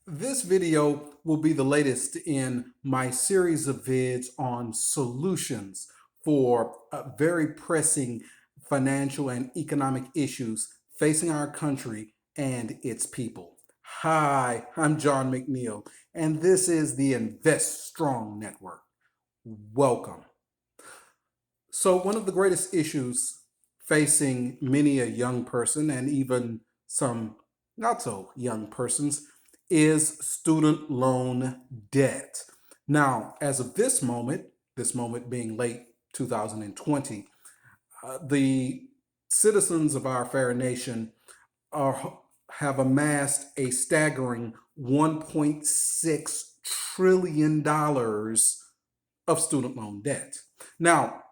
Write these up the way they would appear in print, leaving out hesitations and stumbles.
This video will be the latest in my series of vids on solutions for very pressing financial and economic issues facing our country and its people. Hi, I'm John McNeil, and this is the Invest Strong Network. Welcome. So, one of the greatest issues facing many a young person and even some not so young persons is student loan debt. Now, as of this moment being late 2020, the citizens of our fair nation are, have amassed a staggering $1.6 trillion of student loan debt. Now,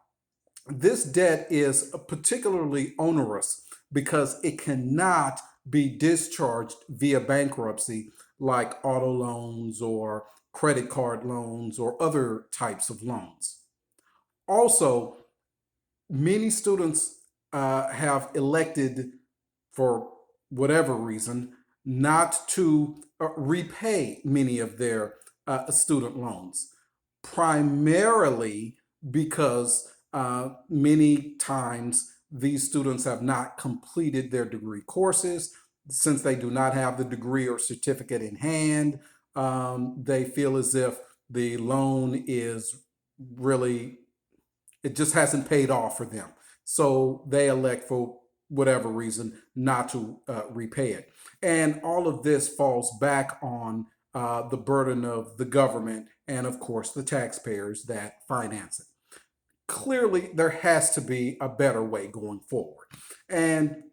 this debt is particularly onerous because it cannot be discharged via bankruptcy like auto loans or credit card loans or other types of loans. Also, many students have elected, for whatever reason, not to repay many of their student loans, primarily because many times these students have not completed their degree courses. Since they do not have the degree or certificate in hand, they feel as if the loan is really, it just hasn't paid off for them. So they elect, for whatever reason, not to repay it. And all of this falls back on the burden of the government and, of course, the taxpayers that finance it. Clearly, there has to be a better way going forward. And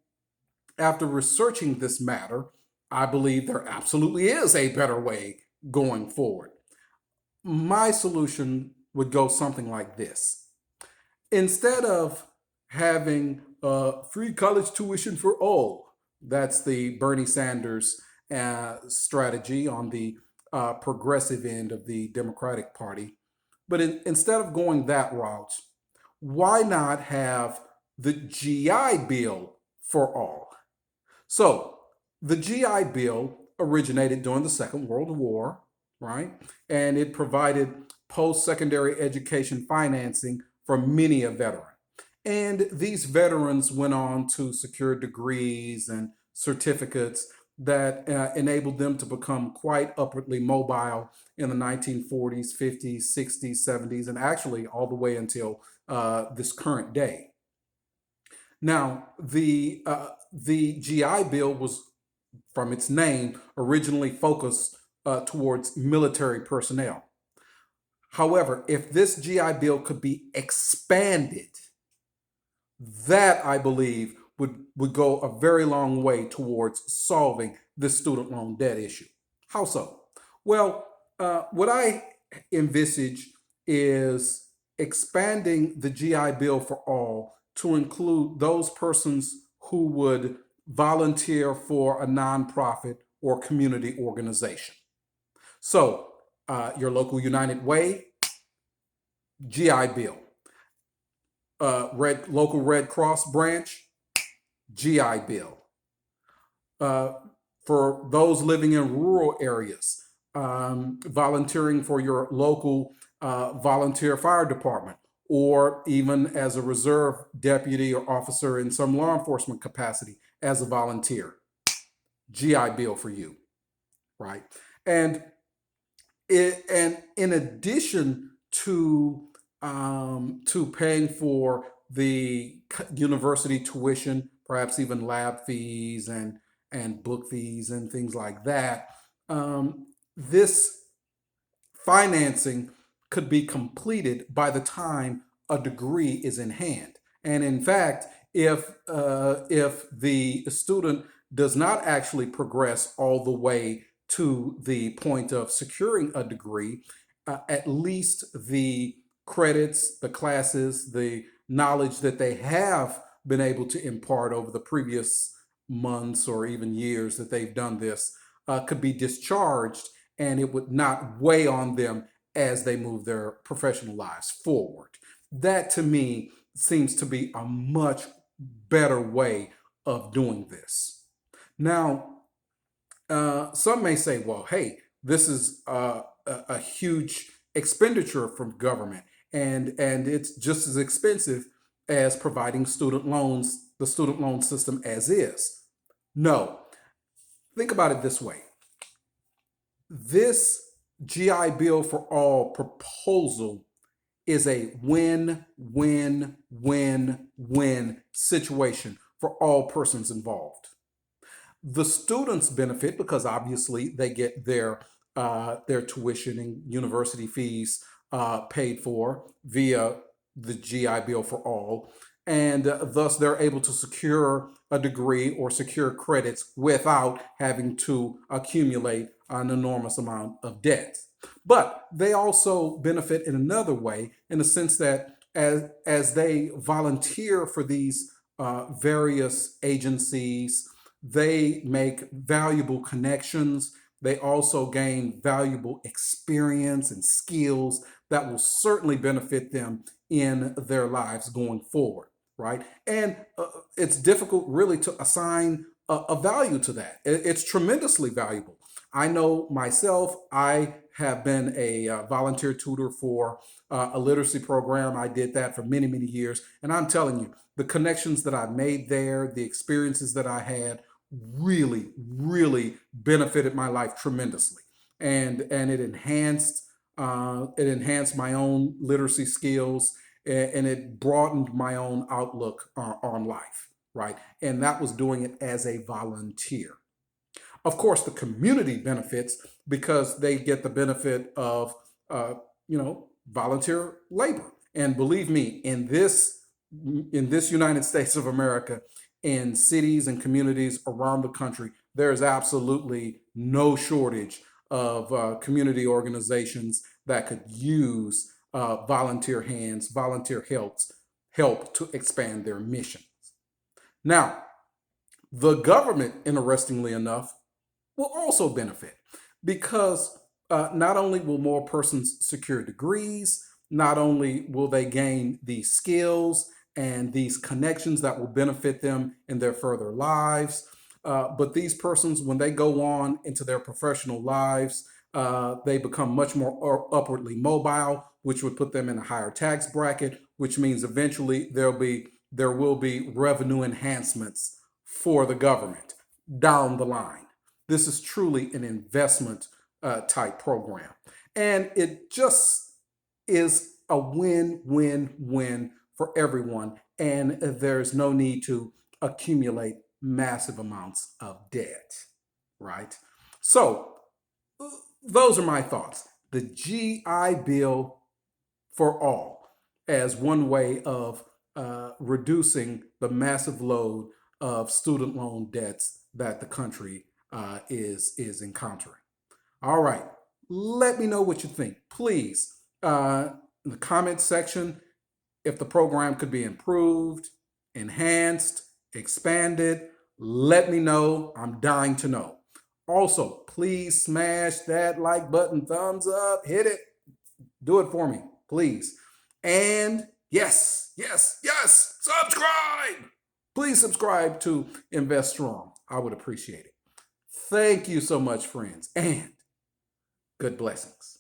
after researching this matter, I believe there absolutely is a better way going forward. My solution would go something like this. Instead of having free college tuition for all, that's the Bernie Sanders strategy on the progressive end of the Democratic Party. But instead of going that route, why not have the GI Bill for all? So, the GI Bill originated during the Second World War, right? And it provided post secondary education financing for many a veteran. And these veterans went on to secure degrees and certificates that enabled them to become quite upwardly mobile in the 1940s, 50s, 60s, 70s, and actually all the way until this current day. Now, the GI Bill was, from its name, originally focused towards military personnel. However, if this GI Bill could be expanded, that I believe would go a very long way towards solving the student loan debt issue. How so? Well, what I envisage is expanding the GI Bill for all to include those persons who would volunteer for a nonprofit or community organization. So, your local United Way, GI Bill. Local Red Cross branch, GI Bill. Uh, for those living in rural areas, volunteering for your local volunteer fire department, or even as a reserve deputy or officer in some law enforcement capacity as a volunteer, GI Bill for you, right? And and in addition to paying for the university tuition, perhaps even lab fees and book fees and things like that, this financing could be completed by the time a degree is in hand. And in fact, if the student does not actually progress all the way to the point of securing a degree, at least the credits, the classes, the knowledge that they have been able to impart over the previous months or even years that they've done this could be discharged, and it would not weigh on them as they move their professional lives forward. That to me seems to be a much better way of doing this. Now, Some may say, well, hey, this is a huge expenditure from government, and it's just as expensive as providing student loans, the student loan system as is. No, think about it this way. This GI Bill for All proposal is a win, win, win, win situation for all persons involved. The students benefit because obviously they get their tuition and university fees paid for via the GI Bill for All, and thus they're able to secure a degree or secure credits without having to accumulate an enormous amount of debt. But they also benefit in another way, in the sense that as they volunteer for these various agencies, they make valuable connections. They also gain valuable experience and skills that will certainly benefit them in their lives going forward, right? And it's difficult really to assign a value to that. It's tremendously valuable. I know myself, I have been a volunteer tutor for a literacy program. I did that for many, many years. And I'm telling you, the connections that I made there, the experiences that I had, really, really benefited my life tremendously. And it enhanced my own literacy skills, and it broadened my own outlook on life, right? And that was doing it as a volunteer. Of course, the community benefits because they get the benefit of, volunteer labor. And believe me, in this United States of America, in cities and communities around the country, there is absolutely no shortage of community organizations that could use volunteer hands, volunteer help to expand their mission. Now, the government, interestingly enough, will also benefit because not only will more persons secure degrees, not only will they gain these skills and these connections that will benefit them in their further lives, but these persons, when they go on into their professional lives, they become much more upwardly mobile, which would put them in a higher tax bracket, which means eventually there will be revenue enhancements for the government down the line. This is truly an investment type program. And it just is a win, win, win for everyone. And there's no need to accumulate massive amounts of debt, right? So, those are my thoughts. The GI Bill for All as one way of reducing the massive load of student loan debts that the country is encountering. All right, let me know what you think. Please, in the comment section, if the program could be improved, enhanced, expanded, let me know. I'm dying to know. Also, please smash that like button, thumbs up, hit it. Do it for me, please. And yes, yes, yes, subscribe. Please subscribe to Invest Strong. I would appreciate it. Thank you so much, friends, and good blessings.